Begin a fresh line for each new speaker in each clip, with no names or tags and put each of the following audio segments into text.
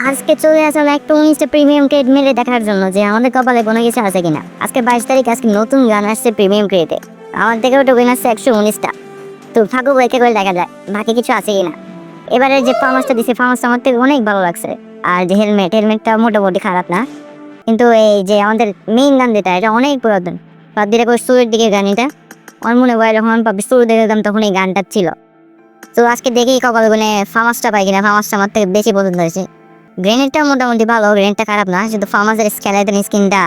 আজকে চলে আসলাম একটা 19টা প্রিমিয়াম ক্রেড মেরে দেখার জন্য যে আমাদের কপালে কোনো কিছু আছে কিনা। আজকে 22 তারিখ, আজকে নতুন গান আসছে প্রিমিয়াম ক্রেডে। আমার থেকে ওটা উইন আসছে 119টা। তো থাকুক একে করে দেখা যায় বাকি কিছু আছে কিনা। এবারে যে ফার্মাসটা দিছে, ফার্মাসটা আমার থেকে অনেক ভালো লাগছে। আর যে হেলমেটটা মোটামুটি খারাপ না, কিন্তু এই যে আমাদের মেইন গান যেটা, এটা অনেক পুরাতন। পাবজিটা করে শুরুর দিকে গান এটা। আমার মনে হয় যখন পাবজি শুরু দেখলাম তখন এই গানটা ছিল। তো আজকে দেখি কপালে গুনে ফার্মাসটা পাই কিনা। ফার্মাসটা আমার থেকে বেশি পছন্দ হয়েছে। গ্রেনেডটা মোটামুটি ভালো, গ্রেনেডটা খারাপ না, শুধু ফার্মাসের স্কেলেটন স্কিনটা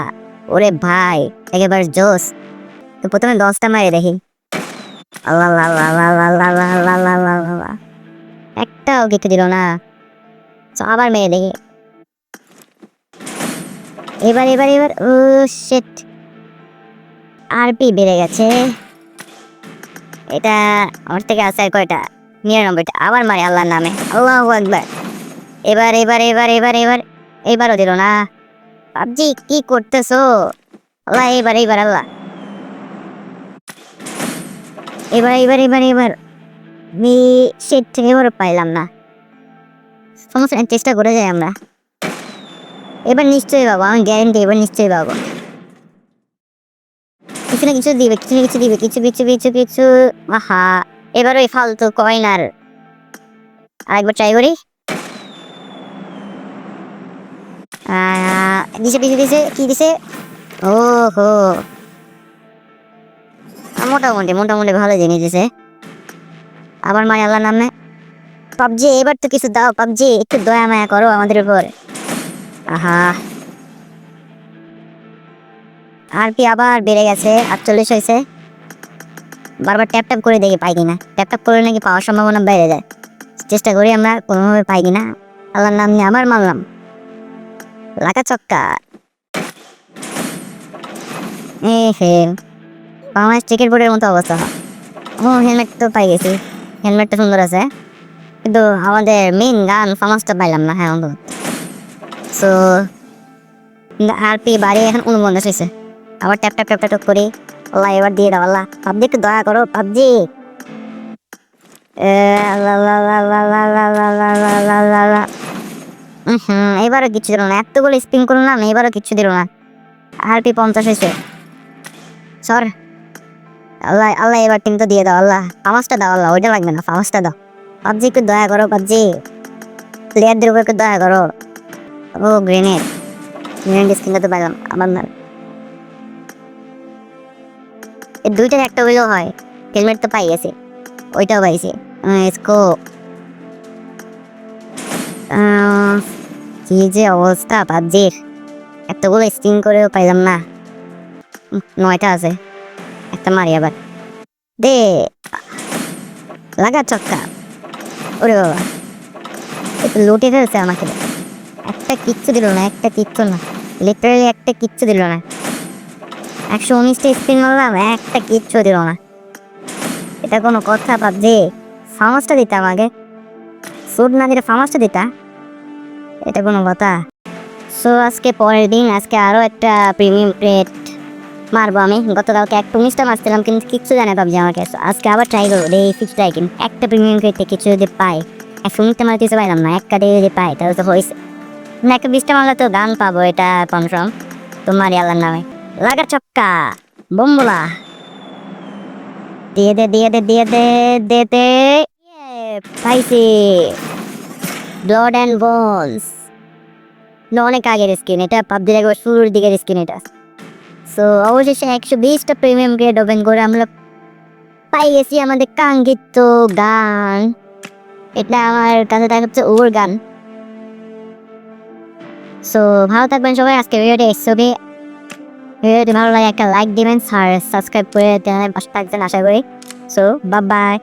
ওরে ভাই একেবারে জোস। তো প্রথমে 10টা মারে দেখি। আল্লাহ আল্লাহ আল্লাহ আল্লাহ আল্লাহ আল্লাহ আল্লাহ আল্লাহ আল্লাহ। একটাও কিছু দিল না। তো আবার মেরে দেখি। এবার এবার এবার ও শিট, আরপি বেড়ে গেছে। এটা আমার থেকে আছে আর কয়টা, 99টা। আবার মারি আল্লাহর নামে, আল্লাহু আকবার। এবার এবার এবার এবার এবার এবারও দিল না। পাবজি কি করতেছো? আল্লাহ, এবার এবার আল্লাহ, এবার এবার এবার এবার সেট এবারও পাইলাম না। সমস্যা নেই, চেষ্টা করে যাই আমরা। এবার নিশ্চয়ই পাবো, আমি গ্যারেন্টি এবার নিশ্চয়ই পাবো। কিছু না কিছু দিবে, কিছু না কিছু দিবে, কিছু কিছু কিছু কিছু। আহা, এবার ওই ফালতু কয়েন আর আরেকবার ট্রাই করি। দিছে দিছে দিছে, কি দিছে? ও হো, মোটামুটি মোটামুটি ভালো জিনিস দিছে। আবার মাই আল্লাহর নামে। পাবজি এবার তো কিছু দাও, পাবজি একটু দয়া মায়া করো আমাদের উপর। আহা, আরপি আবার বেড়ে গেছে, 48 হয়েছে। বারবার ট্যাপ ট্যাপ করে দেখি পাই কিনা। ট্যাপ ট্যাপ করে নাকি পাওয়ার সম্ভাবনা বেড়ে যায়। চেষ্টা করি আমরা কোনোভাবে পাই কিনা। আল্লাহর নাম নিয়ে আবার মারলাম, লাগা চক্কা। এ হে, আমার চিকেন বোর্ডের মতো অবস্থা। ও, হেলমেট তো পাই গেছি, হেলমেটটা সুন্দর আছে, কিন্তু আমাদের মেইন গান ফার্মাসটা পাইলাম না। হ্যাঁ বন্ধু, সো আরপি বাড়ি এখন 49 হয়েছে। আবার ট্যাপ ট্যাপ ট্যাপ ট্যাপ করি। আল্লাহ, এবার দিয়ে দাও আল্লাহ। পাবজি একটু দয়া করো পাবজি। এবারও কিচ্ছু দিল না। এতগুলো স্পিন করলাম, এবারও কিচ্ছু দিল না। আরপি 50 হয়েছে। সর আল্লাহ আল্লাহ, এবার কিন্তু দিয়ে দাও আল্লাহ। ফার্মাসটা দাও আল্লাহ, ওইটা লাগবে না, ফার্মাসটা দাও। পাবজি একটু দয়া করো পাবজি, প্লেয়ারদের উপর একটু দয়া করো। ও গ্রেনেড, গ্রেনেড স্কিনটা তো পাইলাম আমার না। এই দুইটার একটা হইলেও হয়। হেলমেট তো পাই গেছে, ওইটাও পাইছি। স্কোপ, কি যে অবস্থা পাবজির, এতগুলো স্পিন করেও পাইলাম না। 9টা আছে, একটা মারি আবার। দে, লাগা চক্কা। ওরে বাবা, একটু লুটে ফেলছে আমাকে। একটা কিচ্ছু দিল না, একটা কিচ্ছু না, লিটারালি একটা কিচ্ছু দিল না। 119টা স্পিন মারলাম, একটা কিচ্ছু দিল না। এটা কোনো কথা পাবজি? ফার্মাসটা দিতা আমাকে, সুট না দিলে ফার্মাসটা দিতা, এটা কোনো কথা? সো আজকে পরের দিন, আজকে আরো একটা প্রিমিয়াম ক্রেট মারবো আমি। গতকালকে একটা 19টা মারছিলাম কিন্তু কিচ্ছু জানে পাবজি আমাকে। আজকে আবার ট্রাই করবো, এই ফিক্স ট্রাই কিন একটা প্রিমিয়াম ক্রেটে কিছু যদি পাই। 119টা মারতে কিছু পাইলাম না, একটা দিয়ে যদি পাই তাহলে তো হয়েছে না। একটা 20টা মারলে তো গান পাবো, এটা কনফার্ম। তোমারই আল্লাহর নামে লাগা চক্কা, বোম্বলা দিয়ে দে দিয়ে দে দিয়ে দে দে দে। পাইছি ব্লাড অ্যান্ড বোনস। অনেক আগের স্কিন এটা, পাবজির একবার শুরুর দিকের স্কিন এটা। সো অবশেষে 120টা প্রিমিয়াম গ্রেড ওপেন করে আমরা পাই গেছি আমাদের কাঙ্ক্ষিত গান। এটা আমার কাছে দেখা হচ্ছে ওর গান। সো ভালো থাকবেন সবাই। আজকে ভিডিওটি এসবি, ভিডিওটি ভালো লাগে একটা লাইক দিবেন আর সাবস্ক্রাইব করে চ্যানেলের পাশে থাকবেন আশা করি। So bye bye.